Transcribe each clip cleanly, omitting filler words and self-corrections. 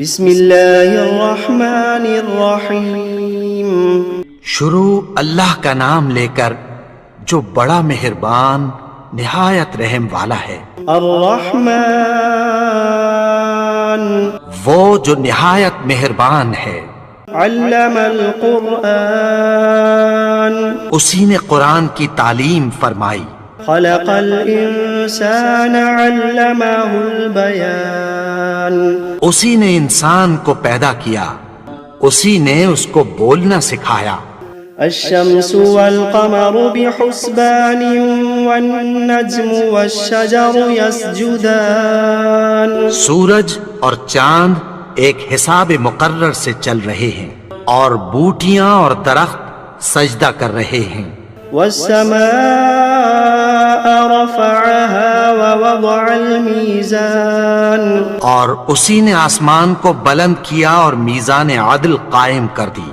بسم اللہ الرحمن الرحیم۔ شروع اللہ کا نام لے کر جو بڑا مہربان نہایت رحم والا ہے۔ الرحمن وہ جو نہایت مہربان ہے۔ علم القرآن اسی نے قرآن کی تعلیم فرمائی۔ خلق الانسان علمہ البیان اسی نے انسان کو پیدا کیا، اسی نے اس کو بولنا سکھایا۔ الشمس والقمر بحسبان والنجم والشجر يسجدان سورج اور چاند ایک حساب مقرر سے چل رہے ہیں، اور بوٹیاں اور درخت سجدہ کر رہے ہیں۔ والسماء رفعها ووضع الميزان اور اسی نے آسمان کو بلند کیا اور میزان عدل قائم کر دی۔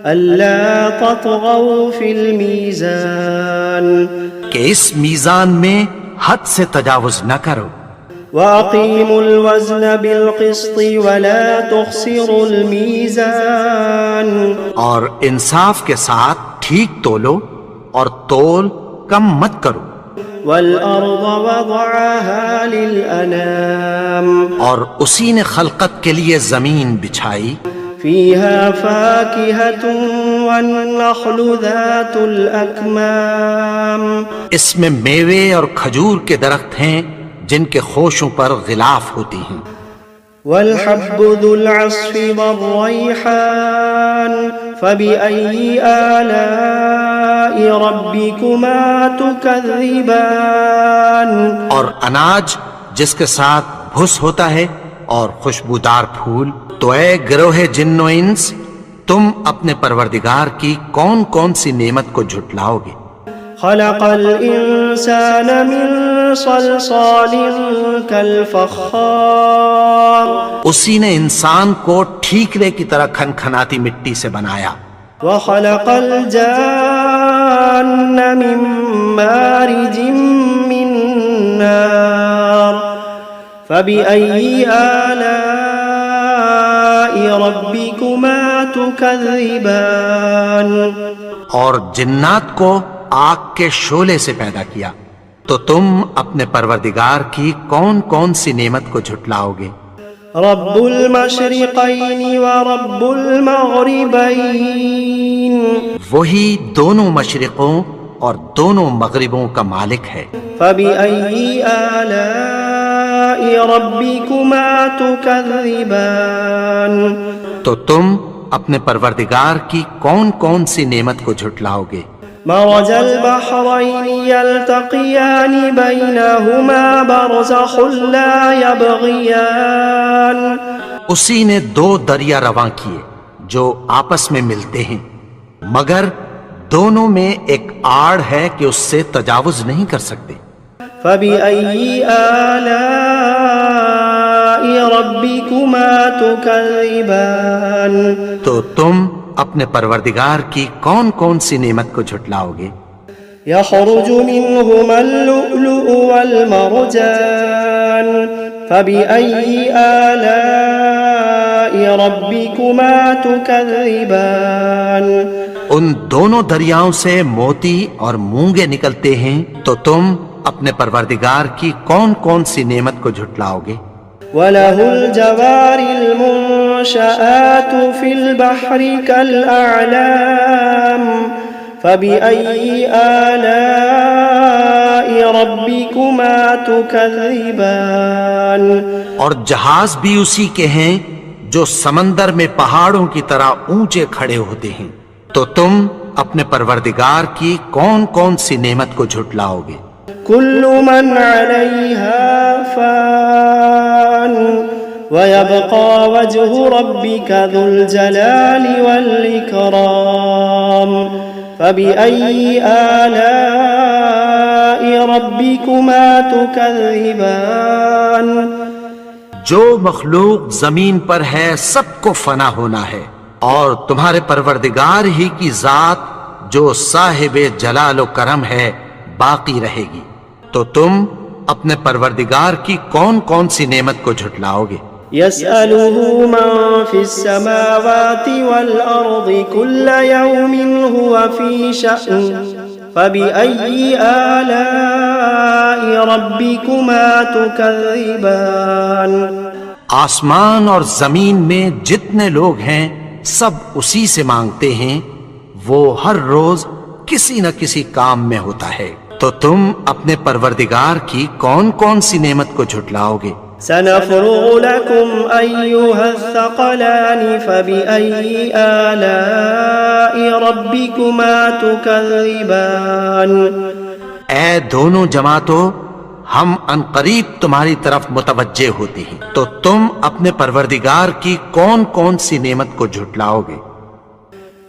ألا تطغوا في الميزان کہ اس میزان میں حد سے تجاوز نہ کرو۔ وأقيموا الوزن بالقسط ولا تخسروا الميزان اور انصاف کے ساتھ ٹھیک تولو اور تول کم مت کرو۔ والأرض وضعها للأنام اور اسی نے خلقت کے لیے زمین بچھائی، فيها فاكهة والنخل ذات الأكمام اس میں میوے اور کھجور کے درخت ہیں جن کے خوشوں پر غلاف ہوتی ہیں۔ والحب ذو العصف والريحان فبأي آلاء ربكما تكذبان اور اناج جس کے ساتھ بھس ہوتا ہے اور خوشبودار پھول، تو اے گروہ جن و انس، تم اپنے پروردگار کی کون کون سی نعمت کو جھٹلاؤ گے؟ خلق الإنسان من صلصال كالفخار اسی نے انسان کو ٹھیکرے کی طرح کھنکھناتی مٹی سے بنایا۔ وخلق الجان من مارج من نار فبأي آلاء ربكما تكذبان اور جنات کو آگ کے شعلے سے پیدا کیا، تو تم اپنے پروردگار کی کون کون سی نعمت کو جھٹلاؤ گے؟ رب المشرقین ورب المغربین وہی دونوں مشرقوں اور دونوں مغربوں کا مالک ہے۔ فبأي آلاء ربكما تكذبان تو تم اپنے پروردگار کی کون کون سی نعمت کو جھٹلاؤ گے؟ مرج البحرين يلتقيان بينهما برزخ لا يبغيان اسی نے دو دریا رواں کیے جو آپس میں ملتے ہیں، مگر دونوں میں ایک آڑ ہے کہ اس سے تجاوز نہیں کر سکتے۔ فبأي آلاء ربكما تكذبان تو تم اپنے پروردگار کی کون کون سی نعمت کو جھٹلاؤ گے؟ يخرج منهما اللؤلؤ والمرجان فبأي آلاء ربكما تكذبان ان دونوں دریاؤں سے موتی اور مونگے نکلتے ہیں، تو تم اپنے پروردگار کی کون کون سی نعمت کو جھٹلاؤ گے؟ وَلَهُ الْجَوَارِ الْمُنشَآتُ فِي الْبَحْرِ كَالْأَعْلَامِ فَبِأَيِّ آلَاءِ رَبِّكُمَا تُكَذِّبَانِ اور جہاز بھی اسی کے ہیں جو سمندر میں پہاڑوں کی طرح اونچے کھڑے ہوتے ہیں، تو تم اپنے پروردگار کی کون کون سی نعمت کو جھٹلاؤ گے؟ كل من عليها فان ويبقى وجه ربك ذو الجلال والإكرام فبأي آلاء ربكما تكذبان جو مخلوق زمین پر ہے سب کو فنا ہونا ہے، اور تمہارے پروردگار ہی کی ذات جو صاحب جلال و کرم ہے باقی رہے گی، تو تم اپنے پروردگار کی کون کون سی نعمت کو جھٹلاؤ گے؟ يسأله من في السماوات والأرض كل يوم هو في شأن فبأي آلاء ربكما تكذبان آسمان اور زمین میں جتنے لوگ ہیں سب اسی سے مانگتے ہیں، وہ ہر روز کسی نہ کسی کام میں ہوتا ہے، تو تم اپنے پروردگار کی کون کون سی نعمت کو جھٹلاؤ گے؟ سنفرغ لكم أيها الثقلان فبأي آلاء ربكما تكذبان اے دونوں جماعتوں، ہم عنقریب تمہاری طرف متوجہ ہوتے ہیں، تو تم اپنے پروردگار کی کون کون سی نعمت کو جھٹلاؤ گے؟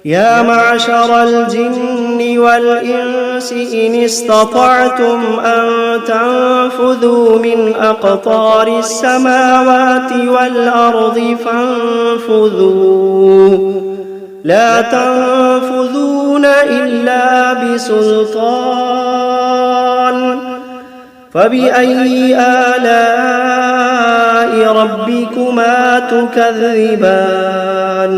يا معشر الجن والإنس إن استطعتم أن تنفذوا من أقطار السماوات والأرض فانفذوا لا تنفذون إلا بسلطان فبأي آلاء ربكما تكذبان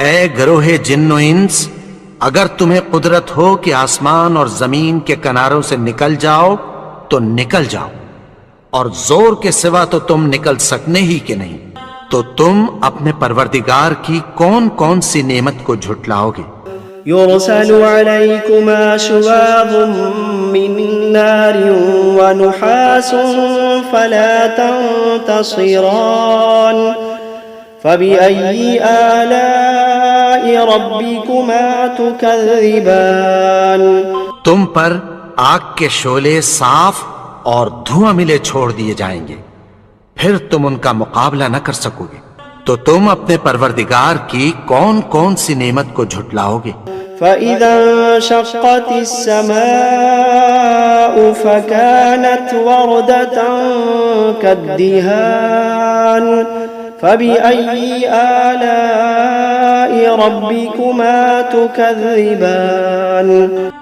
اے گروہ جن و انس، اگر تمہیں قدرت ہو کہ آسمان اور زمین کے کناروں سے نکل جاؤ تو نکل جاؤ، اور زور کے سوا تو تم نکل سکنے ہی کہ نہیں، تو تم اپنے پروردگار کی کون کون سی نعمت کو جھٹلاؤ گے؟ يرسل عليكما شواظ من نار ونحاس فلا تنتصران فبأي آلاء ربكما تكذبان تم پر آگ کے شعلے صاف اور دھواں ملے چھوڑ دیے جائیں گے، پھر تم ان کا مقابلہ نہ کر سکو گے، تو تم اپنے پروردگار کی کون کون سی نعمت کو جھٹلاؤ گے؟ فإذا انشقت السماء فكانت وردة كالدهان فبأي آلاء ربكما تكذبان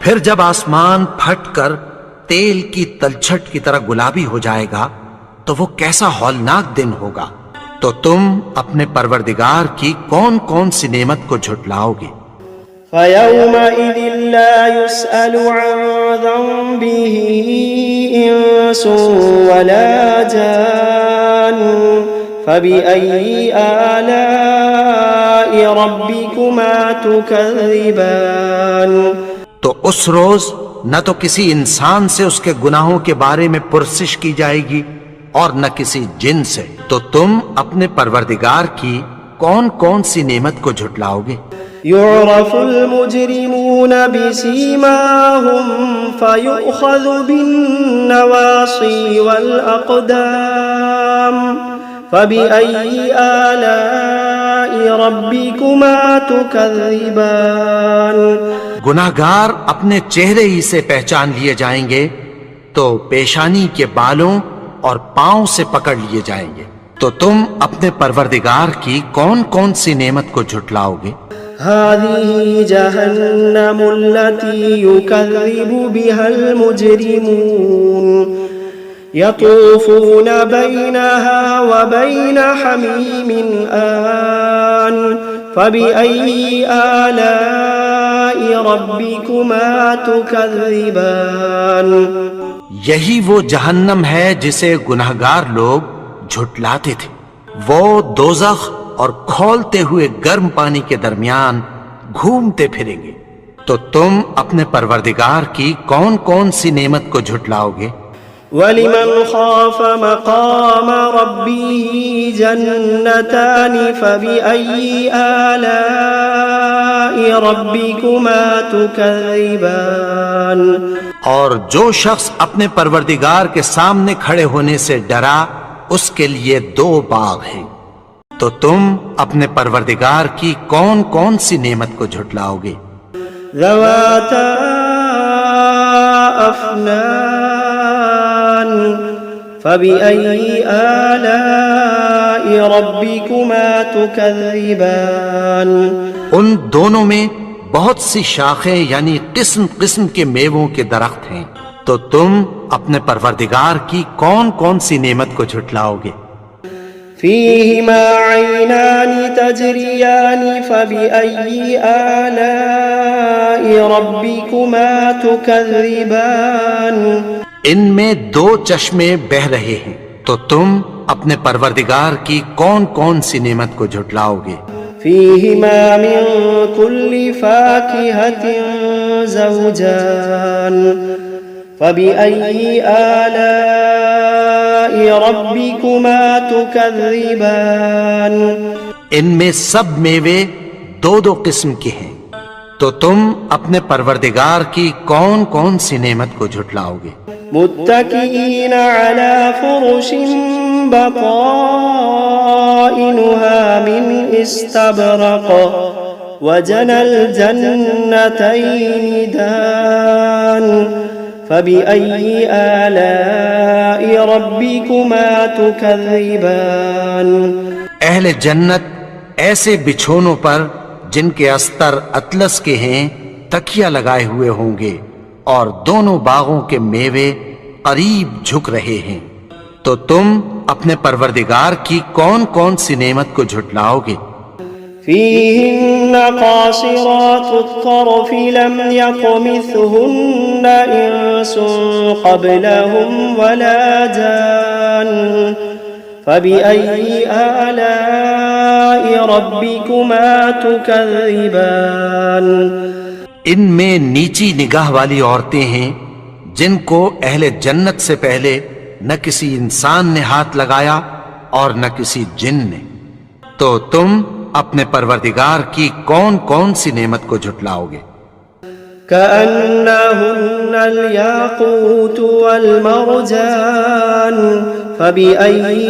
پھر جب آسمان پھٹ کر تیل کی تلچھٹ کی طرح گلابی ہو جائے گا تو وہ کیسا ہولناک دن ہوگا، تو تم اپنے پروردگار کی کون کون سی نعمت کو جھٹلاؤ گے؟ فيومئذ لا يسأل عن ذنبه إنس ولا جان فبأي آلاء ربكما تكذبان تو اس روز نہ تو کسی انسان سے اس کے گناہوں کے بارے میں پرسش کی جائے گی اور نہ کسی جن سے، تو تم اپنے پروردگار کی کون کون سی نعمت کو جھٹلاؤ گے؟ يعرف المجرمون بسيماهم فيؤخذ بالنواصي والأقدام فبأي آلاء ربكما تكذبان گناہگار اپنے چہرے ہی سے پہچان لیے جائیں گے تو پیشانی کے بالوں اور پاؤں سے پکڑ لیے جائیں گے، تو تم اپنے پروردگار کی کون کون سی نعمت کو جھٹلاؤ گے؟ هذه جهنم التي يكذب بها المجرمون يطوفون بينها وبين حميم آن فبأي آلاء ربكما تكذبان یہی وہ جہنم ہے جسے گناہگار لوگ جھٹلاتے تھے، وہ دوزخ اور کھولتے ہوئے گرم پانی کے درمیان گھومتے پھریں گے، تو تم اپنے پروردگار کی کون کون سی نعمت کو جھٹلاؤ گے؟ وَلِمَنْ خَافَ مَقَامَ رَبِّهِ جَنَّتَانِ فَبِأَيِّ آلَاءِ رَبِّكُمَا تُكَذِّبَانِ اور جو شخص اپنے پروردگار کے سامنے کھڑے ہونے سے ڈرا اس کے لیے دو باغ ہیں، تو تم اپنے پروردگار کی کون کون سی نعمت کو جھٹلاؤ گے؟ ذواتا افنان فبأي آلاء ربكما تكذبان ان دونوں میں بہت سی شاخیں یعنی قسم قسم کے میووں کے درخت ہیں، تو تم اپنے پروردگار کی کون کون سی نعمت کو جھٹلاؤ گے؟ فيهما عينان تجريان فبأي آلاء ربكما تكذبان ان میں دو چشمے بہ رہے ہیں، تو تم اپنے پروردگار کی کون کون سی نعمت کو جھٹلاؤ گے؟ فيهما من كل فاكهة زوجان فبأي آلاء ربكما تكذبان ان میں سب میوے دو دو قسم کے ہیں، تو تم اپنے پروردگار کی کون کون سی نعمت کو جھٹلاؤ گے؟ متكئين على فرش بطائنها من استبرق وجنى الجنتين دان فبأي آلاء ربكما تكذبان اہل جنت ایسے بچھونوں پر جن کے استر اطلس کے ہیں تکیہ لگائے ہوئے ہوں گے، اور دونوں باغوں کے میوے قریب جھک رہے ہیں، تو تم اپنے پروردگار کی کون کون سی نعمت کو جھٹلاؤ گے؟ فيهن قاصرات الطرف لم يطمثهن إنس قبلهم ولا جان فبأي آلاء ربكما تكذبان ان میں نیچی نگاہ والی عورتیں ہیں جن کو اہل جنت سے پہلے نہ کسی انسان نے ہاتھ لگایا اور نہ کسی جن نے، تو تم اپنے پروردگار کی کون کون سی نعمت کو جھٹلاؤ گے؟ كأنهن الياقوت والمرجان فبأي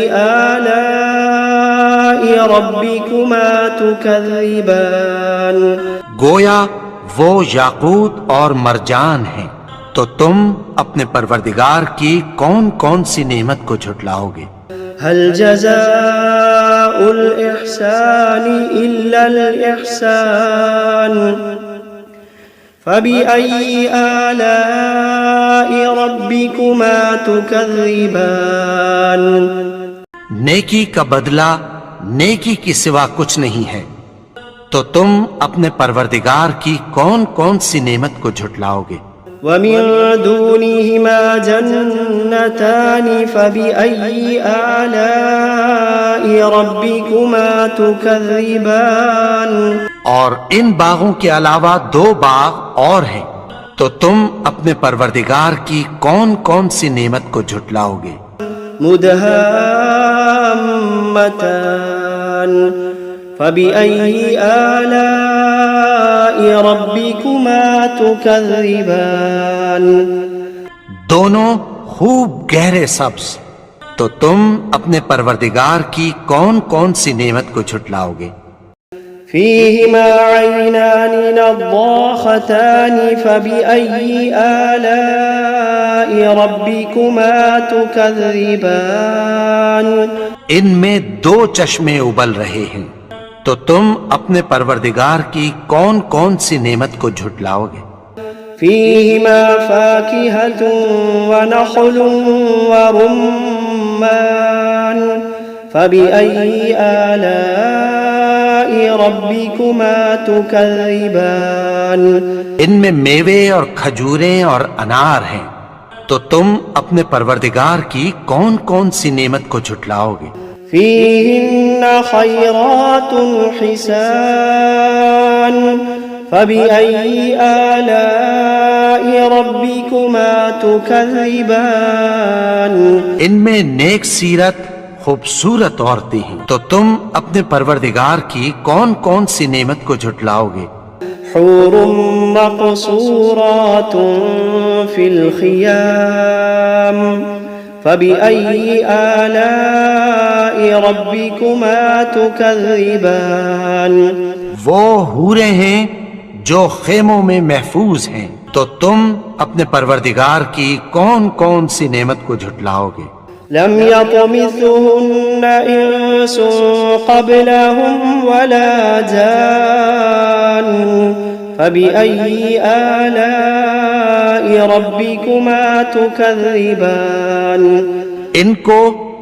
آلاء ربكما تكذبان گویا وہ یاقوت اور مرجان ہیں، تو تم اپنے پروردگار کی کون کون سی نعمت کو جھٹلاؤ گے؟ هل جزاء الإحسان إلا الإحسان فبأي آلاء ربكما تكذبان نیکی کا بدلہ نیکی کی سوا کچھ نہیں ہے، تو تم اپنے پروردگار کی کون کون سی نعمت کو جھٹلاؤ گے؟ ومن دونهما جنتان فبأي آلاء ربكما تكذبان اور ان باغوں کے علاوہ دو باغ اور ہیں، تو تم اپنے پروردگار کی کون کون سی نعمت کو جھٹلاؤ گے؟ مدهامتان فبأي آلاء ربكما تكذبان دونوں خوب گہرے سبز، تو تم اپنے پروردگار کی کون کون سی نعمت کو جھٹلاؤ گے؟ فيهما عينان نضاختان فبأي آلاء ربكما تكذبان ان میں دو چشمے ابل رہے ہیں، تو تم اپنے پروردگار کی کون کون سی نعمت کو جھٹلاؤ گے؟ فيهما فاكهة ونخل ورمان فبأي آلاء ربكما تكذبان ان میں میوے اور کھجوریں اور انار ہیں، تو تم اپنے پروردگار کی کون کون سی نعمت کو جھٹلاؤ گے؟ فيهن خيرات حسان فبأي آلاء ربكما تكذبان ان میں نیک سیرت خوبصورت عورتیں ہیں، تو تم اپنے پروردگار کی کون کون سی نعمت کو جھٹلاؤ گے؟ حور مقصورات في الخيام فبأي آلاء ربكما تكذبان وہ حوریں ہیں جو خیموں میں محفوظ ہیں، تو تم اپنے پروردگار کی کون کون سی نعمت کو جھٹلاؤ گے؟ لم يطمثهن إنس قبلهم ولا جان فبأي آلاء ربكما تكذبان ان کو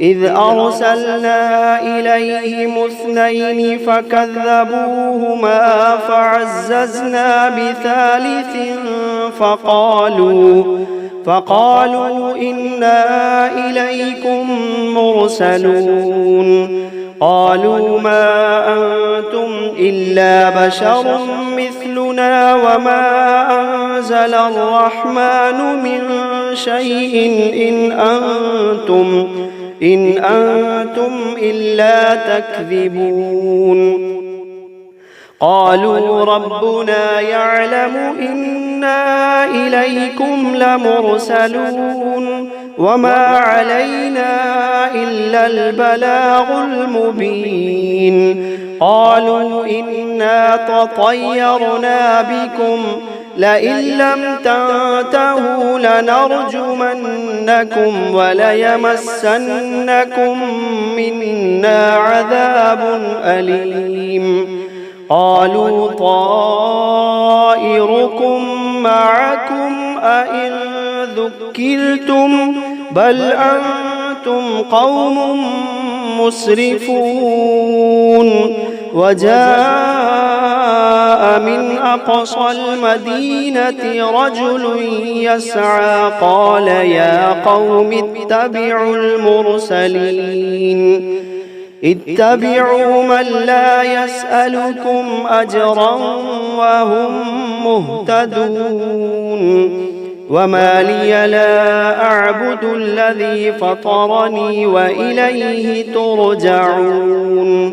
إذ أرسلنا إليهم اثنين فكذبوهما فعززنا بثالث فقالوا إنا إليكم مرسلون. قالوا ما أنتم إلا بشر مثلنا وما أنزل الرحمن من شيء إن أنتم إلا تكذبون. قالوا ربنا يعلم إنا إليكم لمرسلون وما علينا إلا البلاغ المبين. قالوا إنا تطيرنا بكم لئن لم تنتهوا لنرجمنكم وليمسنكم منا عذاب أليم. قالوا طائركم معكم أئن ذكرتم بل أنتم قوم مسرفون. وجاء من أقصى المدينة رجل يسعى قال يا قوم اتبعوا المرسلين اتبعوا من لا يسألكم أجرا وهم مهتدون. وما لي لا أعبد الذي فطرني وإليه ترجعون.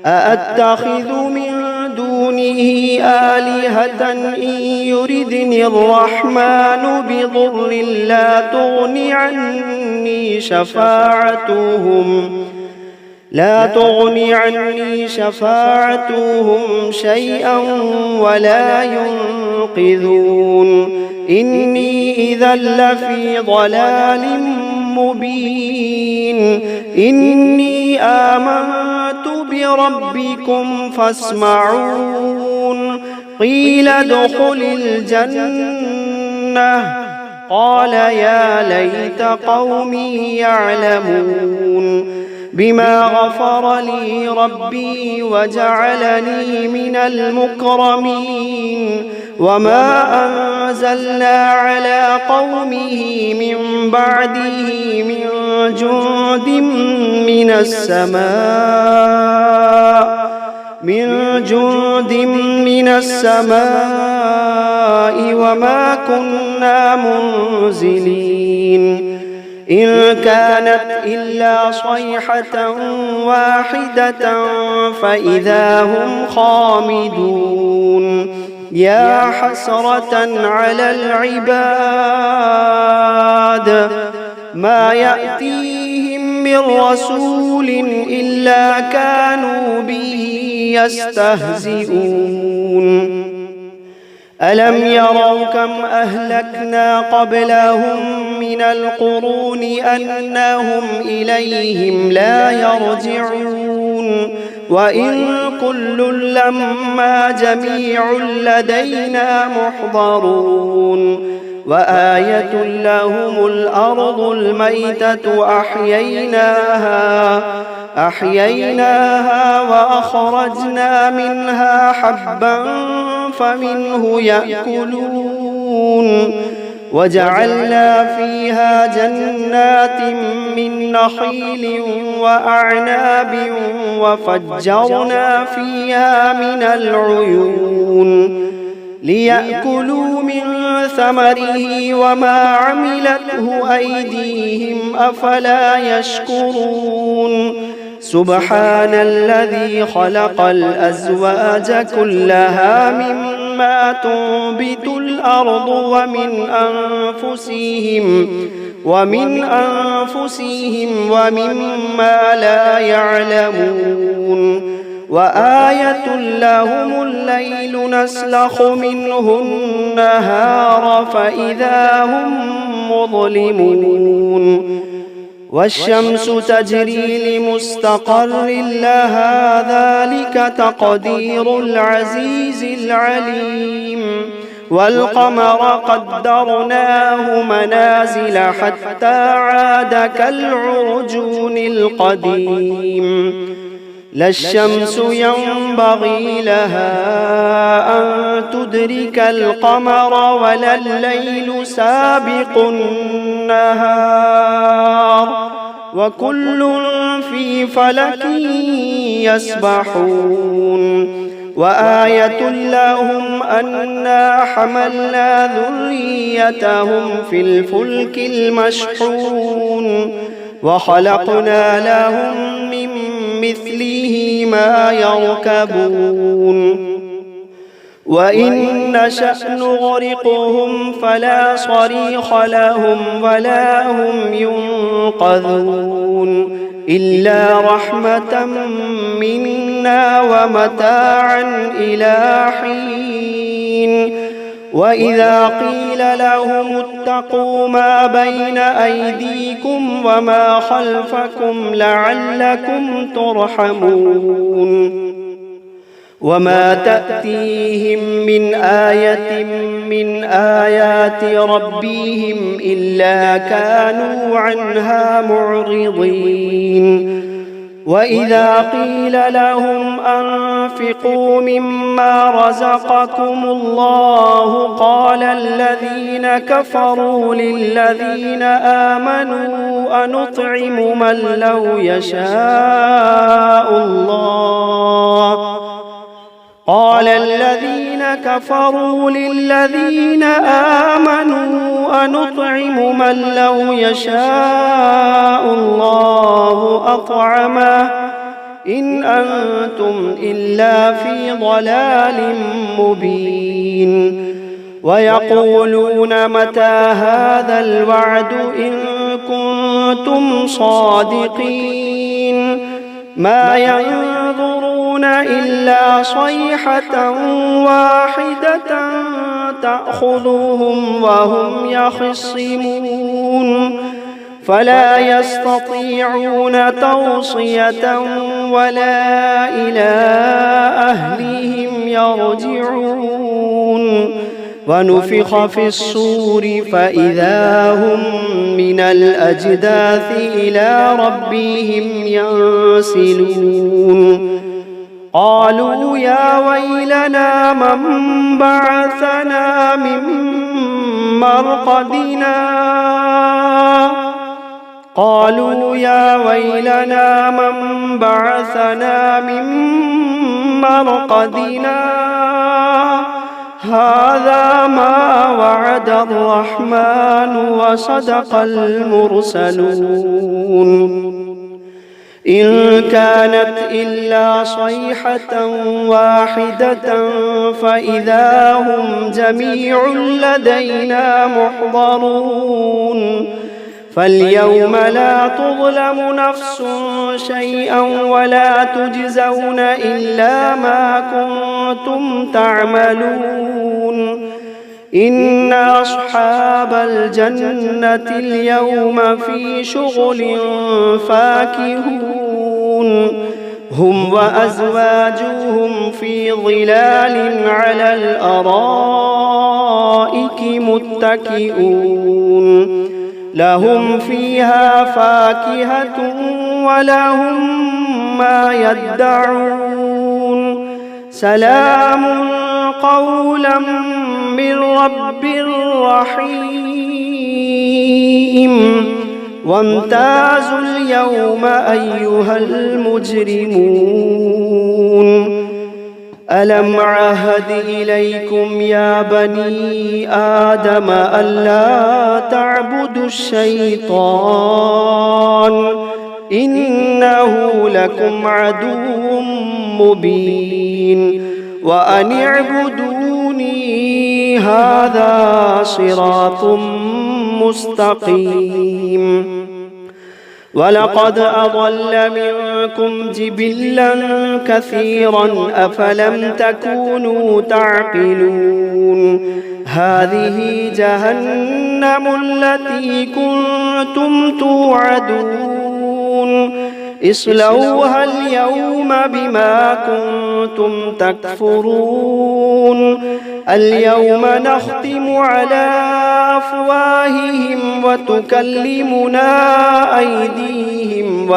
أأتخذ من دونه دونه آلهة إن يردني الرحمن بضر لا تغن عني شفاعتهم شيئا ولا ينقذون إني إذا لفي ضلال مبين إني آمنت بربكم فاسمعون قيل ادخل الجنة قال يا ليت قومي يعلمون بما غفر لي ربي وجعلني من المكرمين وما أنزلنا على قومه من بعده من جند من السماء وما كنا منزلين إن كانت إلا صيحة واحدة فإذا هم خامدون يا حسرة على العباد ما يأتيهم من رسول إلا كانوا به يستهزئون ألم يروا كم أهلكنا قبلهم من القرون أنهم إليهم لا يرجعون وإن كل لما جميع لدينا محضرون وآية لهم الأرض الميتة أحييناها وأخرجنا منها حبا فمنه يأكلون وجعلنا فيها جنات من نخيل وأعناب وفجرنا فيها من العيون ليأكلوا من ثمره وما عملته أيديهم أفلا يشكرون سبحان الذي خلق الأزواج كلها مما تنبت الأرض ومن أنفسهم ومما لا يعلمون وآية لهم الليل نسلخ منه النهار فإذا هم مظلمون والشمس تجري لمستقر لها ذلك تقدير العزيز العليم والقمر قدرناه منازل حتى عاد كالعرجون القديم لا الشمس ينبغي لها أن تدرك القمر ولا الليل سابق النهار وكل في فلك يسبحون وآية لهم أنا حملنا ذريتهم في الفلك المشحون وخلقنا لهم من مثله ما يركبون وإن نشأ نغرقهم فلا صريخ لهم ولا هم ينقذون إلا رحمة منا ومتاعا إلى حين وإذا قيل لهم اتقوا ما بين أيديكم وما خلفكم لعلكم ترحمون وما تأتيهم من آية من آيات ربهم إلا كانوا عنها معرضين وإذا قيل لهم أنفقوا مما رزقكم الله قال الذين كفروا للذين آمنوا أنطعم من لو يشاء الله قال الذين كفروا للذين آمنوا أنطعم من لو يشاء الله أطعمه إن أنتم إلا في ضلال مبين ويقولون متى هذا الوعد إن كنتم صادقين ما ينظرون إلا صيحة واحدة تأخذهم وهم يخصمون فلا يستطيعون توصية ولا إلى أهلهم يرجعون ونفخ في الصور فإذا هم من الأجداث إلى ربهم ينسلون قالوا يا ويلنا من بعثنا من مرقدنا قالوا يا ويلنا من بعثنا من مرقدنا هذا ما وعد الرحمن وصدق المرسلون إن كانت إلا صيحة واحدة فإذا هم جميع لدينا محضرون فاليوم لا تظلم نفس شيئا ولا تجزون إلا ما كنتم تعملون إن أصحاب الجنة اليوم في شغل فاكهون هم وأزواجهم في ظلال على الأرائك متكئون لهم فيها فاكهة ولهم ما يدعون سلام قولا من رب رحيم وامتازوا اليوم أيها المجرمون ألم عهد إليكم يا بني آدم ألا تعبدوا الشيطان إنه لكم عدو مبين وأن اعبدوني هذا صراط مستقيم ولقد أضل منكم جبلا كثيرا أفلم تكونوا تعقلون هذه جهنم التي كنتم توعدون اصلوها اليوم بما كنتم تكفرون اليوم نختم على أفواههم وتكلمنا أيديهم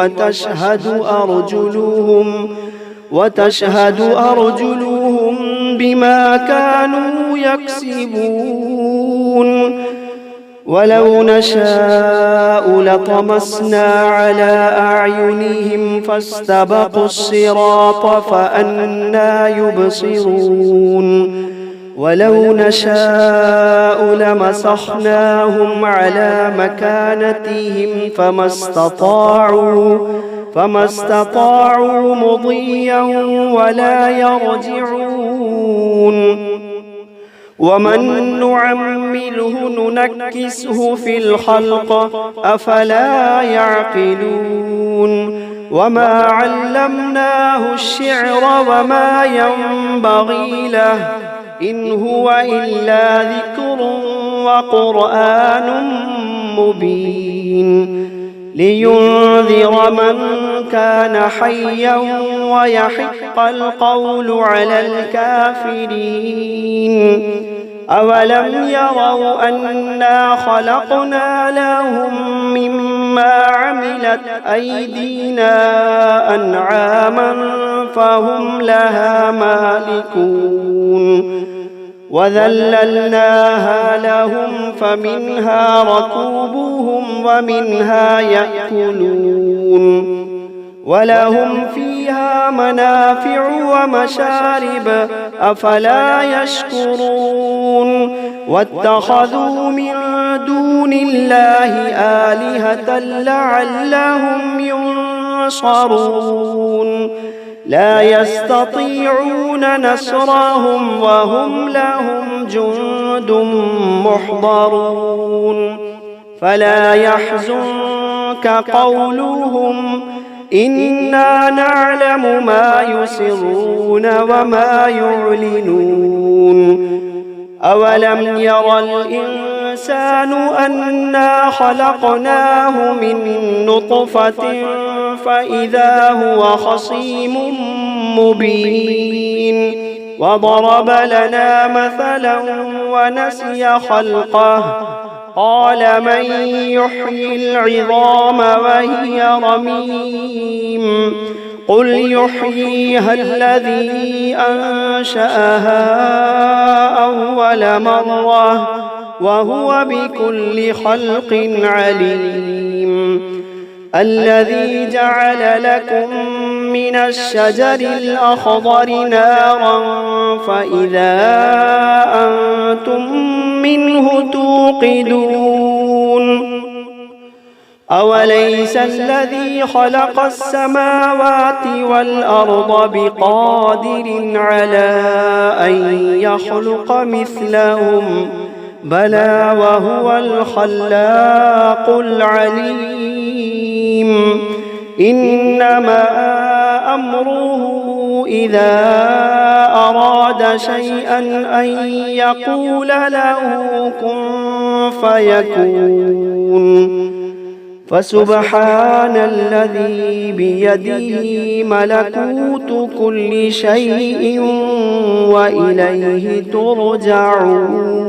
وتشهد أرجلهم بما كانوا يكسبون ولو نشاء لطمسنا على أعينهم فاستبقوا الصراط فأنى يبصرون ولو نشاء لمسخناهم على مكانتهم فما استطاعوا مضيا ولا يرجعون ومن نعمله ننكسه في الخلق أفلا يعقلون وما علمناه الشعر وما ينبغي له إن هو إلا ذكر وقرآن مبين لينذر من كان حيا ويحق القول على الكافرين أولم يروا أنا خلقنا لهم مما عملت أيدينا أنعاما فهم لها مالكون وذللناها لهم فمنها ركوبهم ومنها يأكلون ولهم فيها منافع ومشارب أفلا يشكرون واتخذوا من دون الله آلهة لعلهم ينصرون ينصرون لا يستطيعون نصرهم وهم لهم جند محضرون فلا يحزنك قولهم إنا نعلم ما يسرون وما يعلنون أولم ير الإنسان أنا خلقناه من نطفة فإذا هو خصيم مبين وضرب لنا مثلا ونسي خلقه قال من يحيي العظام وهي رميم قل يحييها الذي أنشأها أول مرة وهو بكل خلق عليم الذي جعل لكم من الشجر الأخضر نارا فإذا أنتم منه توقدون أوليس الذي خلق السماوات والأرض بقادر على أن يخلق مثلهم بلى وهو الخلاق العليم إنما أمره إذا أراد شيئا أن يقول له كن فيكون فسبحان الذي بيده ملكوت كل شيء وإليه ترجعون